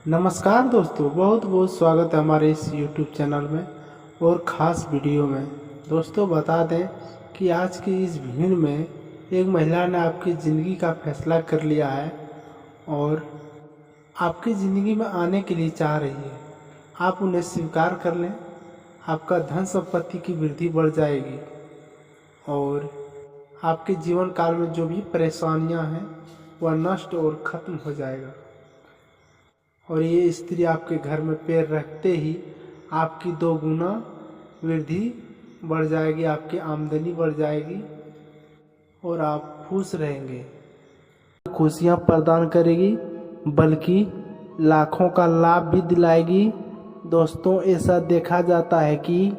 नमस्कार दोस्तों, बहुत बहुत स्वागत है हमारे इस YouTube चैनल में और ख़ास वीडियो में। दोस्तों बता दें कि आज की इस भीड़ में एक महिला ने आपकी ज़िंदगी का फैसला कर लिया है और आपकी ज़िंदगी में आने के लिए चाह रही है। आप उन्हें स्वीकार कर लें, आपका धन संपत्ति की वृद्धि बढ़ जाएगी और आपके जीवन काल में जो भी परेशानियां हैं वह नष्ट और ख़त्म हो जाएगा। और ये स्त्री आपके घर में पैर रखते ही आपकी 2 गुना वृद्धि बढ़ जाएगी, आपकी आमदनी बढ़ जाएगी और आप खुश रहेंगे। खुशियाँ प्रदान करेगी बल्कि लाखों का लाभ भी दिलाएगी। दोस्तों ऐसा देखा जाता है कि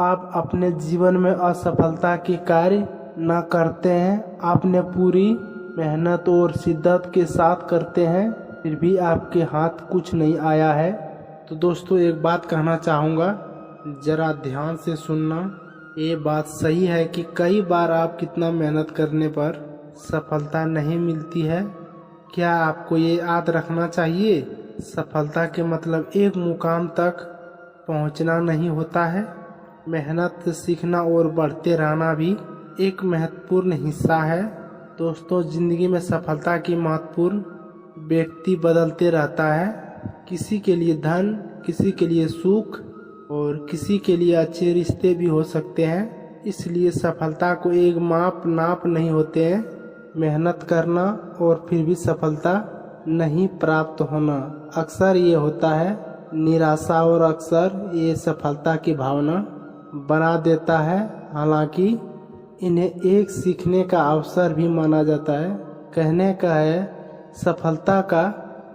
आप अपने जीवन में असफलता के कार्य न करते हैं, आपने पूरी मेहनत और शिद्दत के साथ करते हैं, फिर भी आपके हाथ कुछ नहीं आया है। तो दोस्तों एक बात कहना चाहूँगा, ज़रा ध्यान से सुनना। ये बात सही है कि कई बार आप कितना मेहनत करने पर सफलता नहीं मिलती है। क्या आपको ये याद रखना चाहिए, सफलता के मतलब एक मुकाम तक पहुंचना नहीं होता है। मेहनत सीखना और बढ़ते रहना भी एक महत्वपूर्ण हिस्सा है। दोस्तों ज़िंदगी में सफलता की महत्वपूर्ण व्यक्ति बदलते रहता है। किसी के लिए धन, किसी के लिए सुख और किसी के लिए अच्छे रिश्ते भी हो सकते हैं। इसलिए सफलता को एक नाप नहीं होते हैं। मेहनत करना और फिर भी सफलता नहीं प्राप्त होना, अक्सर ये होता है निराशा और अक्सर ये सफलता की भावना बना देता है। हालांकि इन्हें एक सीखने का अवसर भी माना जाता है। कहने का है, सफलता का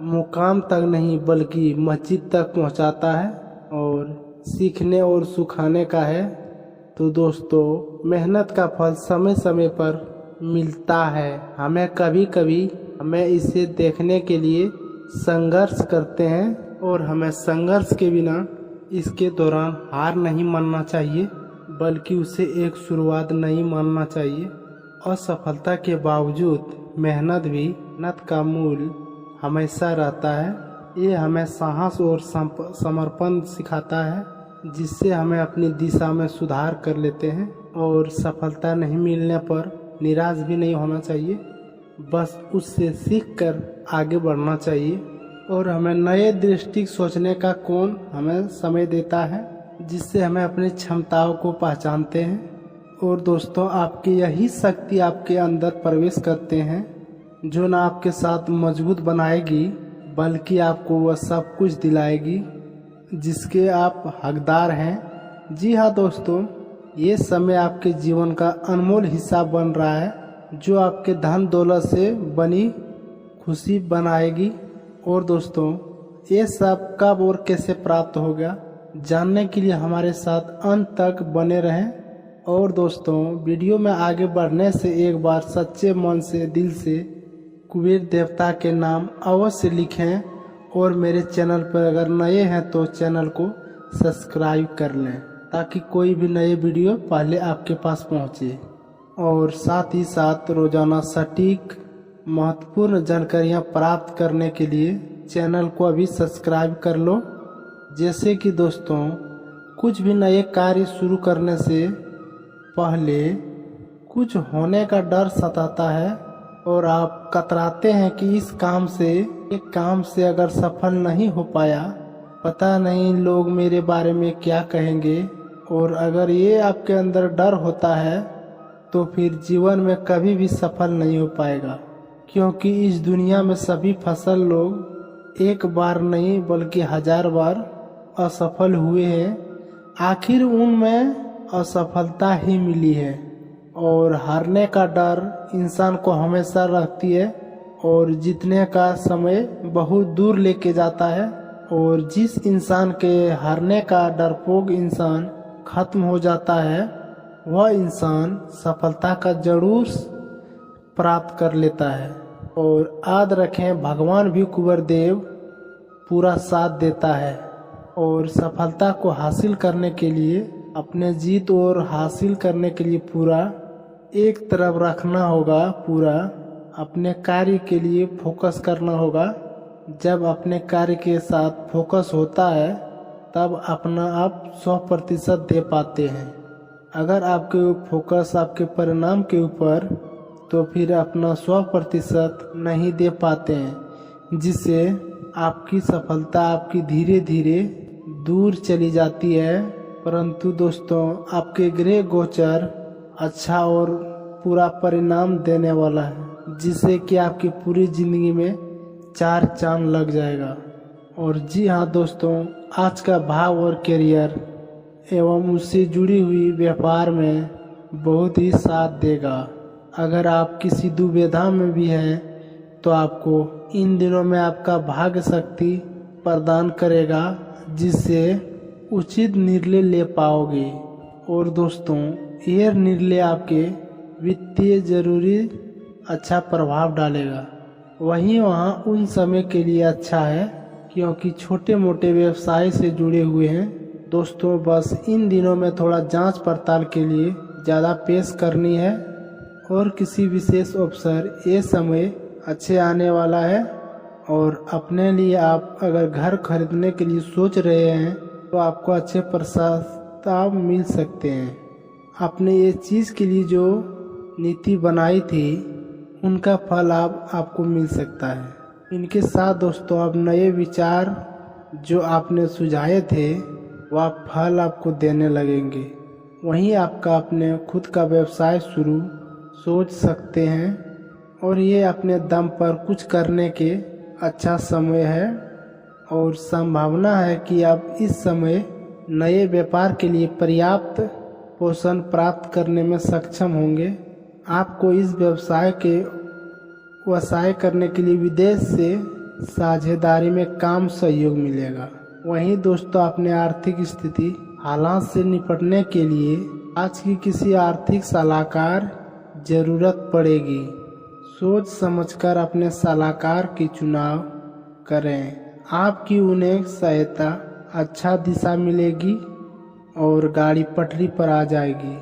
मुकाम तक नहीं बल्कि मस्जिद तक पहुंचाता है और सीखने और सुखाने का है। तो दोस्तों मेहनत का फल समय समय पर मिलता है। हमें कभी इसे देखने के लिए संघर्ष करते हैं और हमें संघर्ष के बिना इसके दौरान हार नहीं मानना चाहिए बल्कि उसे एक शुरुआत नहीं मानना चाहिए। असफलता के बावजूद मेहनत का मूल हमेशा रहता है। ये हमें साहस और समर्पण सिखाता है, जिससे हमें अपनी दिशा में सुधार कर लेते हैं। और सफलता नहीं मिलने पर निराश भी नहीं होना चाहिए, बस उससे सीखकर आगे बढ़ना चाहिए। और हमें नए दृष्टि सोचने का कोण हमें समय देता है, जिससे हमें अपनी क्षमताओं को पहचानते हैं। और दोस्तों आपकी यही शक्ति आपके अंदर प्रवेश करते हैं, जो ना आपके साथ मजबूत बनाएगी बल्कि आपको वह सब कुछ दिलाएगी जिसके आप हकदार हैं। जी हाँ दोस्तों, ये समय आपके जीवन का अनमोल हिस्सा बन रहा है, जो आपके धन दौलत से बनी खुशी बनाएगी। और दोस्तों ये सब कब और कैसे प्राप्त होगा, जानने के लिए हमारे साथ अंत तक बने रहें। और दोस्तों वीडियो में आगे बढ़ने से एक बार सच्चे मन से दिल से कुबेर देवता के नाम अवश्य लिखें। और मेरे चैनल पर अगर नए हैं तो चैनल को सब्सक्राइब कर लें, ताकि कोई भी नए वीडियो पहले आपके पास पहुंचे। और साथ ही साथ रोजाना सटीक महत्वपूर्ण जानकारियां प्राप्त करने के लिए चैनल को अभी सब्सक्राइब कर लो। जैसे कि दोस्तों कुछ भी नए कार्य शुरू करने से पहले कुछ होने का डर सताता है और आप कतराते हैं कि इस काम से अगर सफल नहीं हो पाया, पता नहीं लोग मेरे बारे में क्या कहेंगे। और अगर ये आपके अंदर डर होता है तो फिर जीवन में कभी भी सफल नहीं हो पाएगा, क्योंकि इस दुनिया में सभी फसल लोग एक बार नहीं बल्कि 1000 बार असफल हुए हैं। आखिर उनमें असफलता ही मिली है। और हारने का डर इंसान को हमेशा रहती है और जीतने का समय बहुत दूर लेके जाता है। और जिस इंसान के हारने का डरपोक इंसान खत्म हो जाता है, वह इंसान सफलता का जरूर प्राप्त कर लेता है। और याद रखें, भगवान भी कुंवर देव पूरा साथ देता है। और सफलता को हासिल करने के लिए, अपने जीत और हासिल करने के लिए पूरा एक तरफ रखना होगा, पूरा अपने कार्य के लिए फोकस करना होगा। जब अपने कार्य के साथ फोकस होता है तब अपना आप 100% दे पाते हैं। अगर आपके फोकस आपके परिणाम के ऊपर, तो फिर अपना 100% नहीं दे पाते हैं, जिससे आपकी सफलता आपकी धीरे धीरे दूर चली जाती है। परंतु दोस्तों, आपके ग्रह गोचर अच्छा और पूरा परिणाम देने वाला है, जिससे कि आपकी पूरी जिंदगी में 4 चांद लग जाएगा। और जी हाँ दोस्तों, आज का भाव और करियर एवं उससे जुड़ी हुई व्यापार में बहुत ही साथ देगा। अगर आप किसी दुविधा में भी हैं तो आपको इन दिनों में आपका भाग्य शक्ति प्रदान करेगा, जिससे उचित निर्णय ले पाओगे। और दोस्तों, यह निर्णय आपके वित्तीय जरूरी अच्छा प्रभाव डालेगा। वहीं वहाँ उन समय के लिए अच्छा है क्योंकि छोटे मोटे व्यवसाय से जुड़े हुए हैं। दोस्तों, बस इन दिनों में थोड़ा जांच पड़ताल के लिए ज़्यादा पेश करनी है। और किसी विशेष अवसर ये समय अच्छे आने वाला है। और अपने लिए आप अगर घर खरीदने के लिए सोच रहे हैं तो आपको अच्छे प्रस्ताव मिल सकते हैं। आपने ये चीज़ के लिए जो नीति बनाई थी उनका फल आपको मिल सकता है। इनके साथ दोस्तों, अब नए विचार जो आपने सुझाए थे वह फल आपको देने लगेंगे। वहीं आपका अपने खुद का व्यवसाय शुरू सोच सकते हैं और ये अपने दम पर कुछ करने के अच्छा समय है। और संभावना है कि आप इस समय नए व्यापार के लिए पर्याप्त पोषण प्राप्त करने में सक्षम होंगे। आपको इस व्यवसाय करने के लिए विदेश से साझेदारी में काम सहयोग मिलेगा। वहीं दोस्तों, अपने आर्थिक स्थिति हालात से निपटने के लिए आज की किसी आर्थिक सलाहकार जरूरत पड़ेगी। सोच समझकर अपने सलाहकार की चुनाव करें। आपकी उन्हें सहायता अच्छा दिशा मिलेगी और गाड़ी पटरी पर आ जाएगी।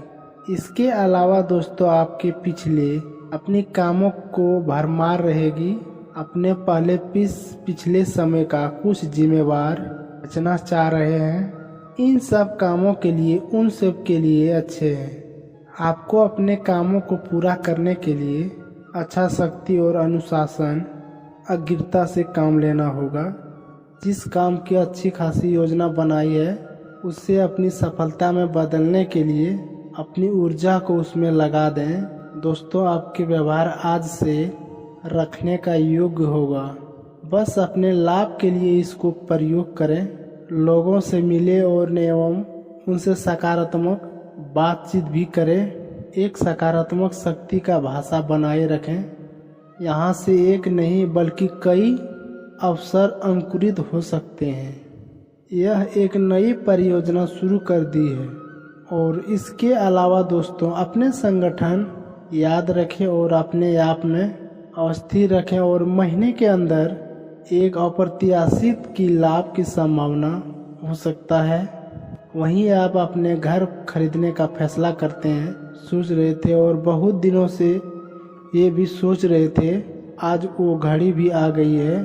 इसके अलावा दोस्तों, आपके अपने कामों को भरमार रहेगी। अपने पिछले समय का कुछ जिम्मेवार बचना चाह रहे हैं। इन सब कामों के लिए उन सब के लिए अच्छे हैं। आपको अपने कामों को पूरा करने के लिए अच्छा शक्ति और अनुशासन अग्रता से काम लेना होगा। जिस काम की अच्छी खासी योजना बनाई है उससे अपनी सफलता में बदलने के लिए अपनी ऊर्जा को उसमें लगा दें। दोस्तों, आपके व्यवहार आज से रखने का योग्य होगा। बस अपने लाभ के लिए इसको प्रयोग करें। लोगों से मिले और एवं उनसे सकारात्मक बातचीत भी करें। एक सकारात्मक शक्ति का भाषा बनाए रखें। यहाँ से एक नहीं बल्कि कई अवसर अंकुरित हो सकते हैं। यह एक नई परियोजना शुरू कर दी है। और इसके अलावा दोस्तों, अपने संगठन याद रखें और अपने आप में अस्थिर रखें। और महीने के अंदर एक अप्रत्याशित की लाभ की संभावना हो सकता है। वहीं आप अपने घर खरीदने का फैसला करते हैं, सोच रहे थे और बहुत दिनों से ये भी सोच रहे थे। आज वो घड़ी भी आ गई है।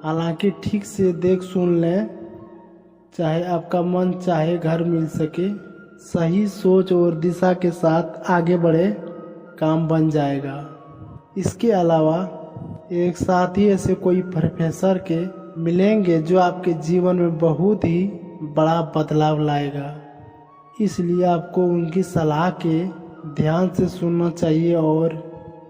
हालांकि ठीक से देख सुन लें, चाहे आपका मन चाहे घर मिल सके। सही सोच और दिशा के साथ आगे बढ़े, काम बन जाएगा। इसके अलावा एक साथ ही ऐसे कोई प्रोफेसर के मिलेंगे जो आपके जीवन में बहुत ही बड़ा बदलाव लाएगा। इसलिए आपको उनकी सलाह के ध्यान से सुनना चाहिए और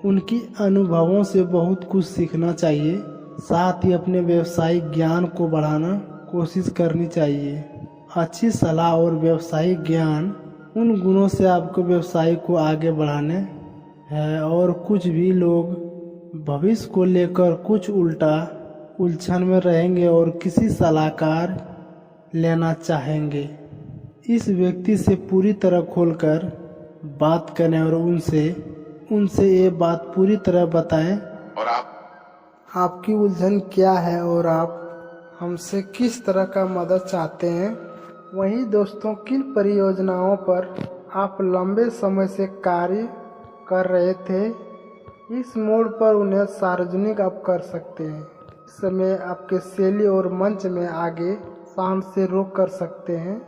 उनकी अनुभवों से बहुत कुछ सीखना चाहिए। साथ ही अपने व्यावसायिक ज्ञान को बढ़ाना कोशिश करनी चाहिए। अच्छी सलाह और व्यावसायिक ज्ञान उन गुणों से आपको व्यवसाय को आगे बढ़ाने है। और कुछ भी लोग भविष्य को लेकर कुछ उलझन में रहेंगे और किसी सलाहकार लेना चाहेंगे। इस व्यक्ति से पूरी तरह खोलकर बात करें और उनसे ये बात पूरी तरह बताएं और आपकी उलझन क्या है और आप हमसे किस तरह का मदद चाहते हैं। वहीं दोस्तों, किन परियोजनाओं पर आप लंबे समय से कार्य कर रहे थे, इस मोड़ पर उन्हें सार्वजनिक आप कर सकते हैं। समय आपके शैली और मंच में आगे शांत से रोक कर सकते हैं।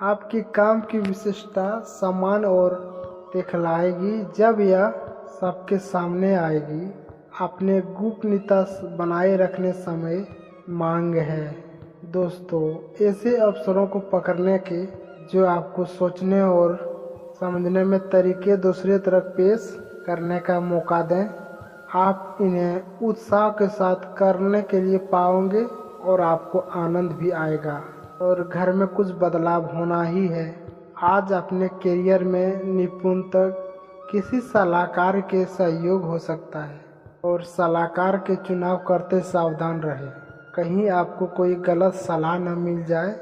आपकी काम की विशेषता सम्मान और दिखलाएगी जब यह सबके सामने आएगी। अपने गोपनीयता बनाए रखने समय मांग है। दोस्तों, ऐसे अवसरों को पकड़ने के जो आपको सोचने और समझने में तरीके दूसरे तरफ पेश करने का मौका दें। आप इन्हें उत्साह के साथ करने के लिए पाओगे और आपको आनंद भी आएगा। और घर में कुछ बदलाव होना ही है। आज अपने करियर में निपुणता किसी सलाहकार के सहयोग हो सकता है और सलाहकार के चुनाव करते सावधान रहें, कहीं आपको कोई गलत सलाह न मिल जाए।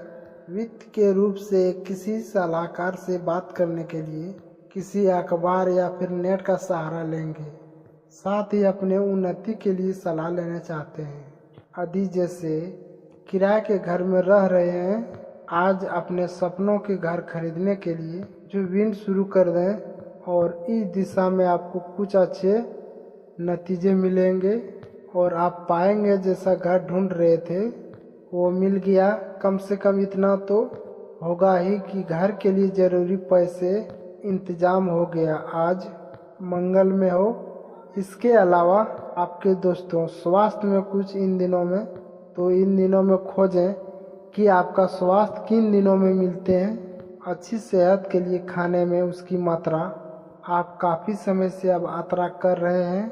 वित्त के रूप से किसी सलाहकार से बात करने के लिए किसी अखबार या फिर नेट का सहारा लेंगे। साथ ही अपने उन्नति के लिए सलाह लेना चाहते हैं। यदि जैसे किराए के घर में रह रहे हैं, आज अपने सपनों के घर खरीदने के लिए जुनून शुरू कर दें और इस दिशा में आपको कुछ अच्छे नतीजे मिलेंगे और आप पाएंगे जैसा घर ढूंढ रहे थे वो मिल गया। कम से कम इतना तो होगा ही कि घर के लिए ज़रूरी पैसे इंतजाम हो गया। आज मंगल में हो। इसके अलावा आपके दोस्तों स्वास्थ्य में कुछ इन दिनों में खोजें कि आपका स्वास्थ्य किन दिनों में मिलते हैं। अच्छी सेहत के लिए खाने में उसकी मात्रा आप काफ़ी समय से अब यात्रा कर रहे हैं।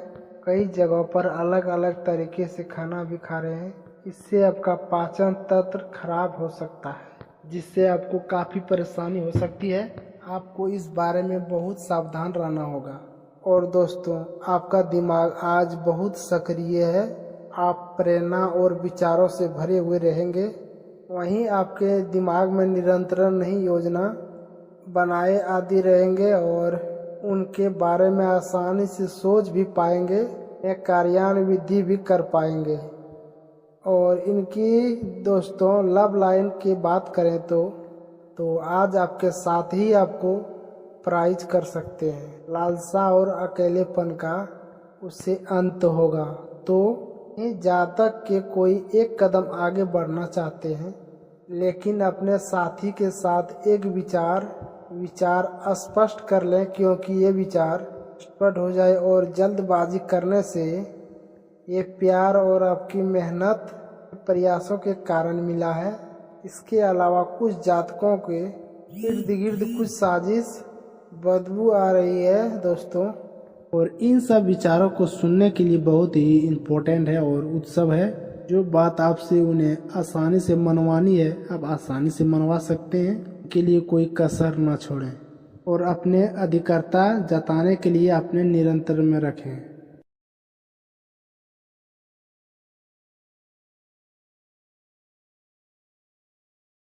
कई जगहों पर अलग अलग तरीके से खाना भी खा रहे हैं। इससे आपका पाचन तंत्र खराब हो सकता है, जिससे आपको काफ़ी परेशानी हो सकती है। आपको इस बारे में बहुत सावधान रहना होगा। और दोस्तों, आपका दिमाग आज बहुत सक्रिय है। आप प्रेरणा और विचारों से भरे हुए रहेंगे। वहीं आपके दिमाग में निरंतर नई योजना बनाए आदि रहेंगे और उनके बारे में आसानी से सोच भी पाएंगे, एक कार्यान्वित भी कर पाएंगे। और इनकी दोस्तों लव लाइन की बात करें तो आज आपके साथ ही आपको प्राइज कर सकते हैं। लालसा और अकेलेपन का उससे अंत होगा। तो ये जातक के कोई एक कदम आगे बढ़ना चाहते हैं, लेकिन अपने साथी के साथ एक विचार स्पष्ट कर लें, क्योंकि ये विचार स्पष्ट हो जाए और जल्दबाजी करने से ये प्यार और आपकी मेहनत प्रयासों के कारण मिला है। इसके अलावा कुछ जातकों के इर्द गिर्द कुछ साजिश बदबू आ रही है दोस्तों, और इन सब विचारों को सुनने के लिए बहुत ही इम्पोर्टेंट है और उत्सव है। जो बात आपसे उन्हें आसानी से मनवानी है, आप आसानी से मनवा सकते हैं। के लिए कोई कसर न छोड़ें और अपने अधिकारता जताने के लिए अपने निरंतर में रखें।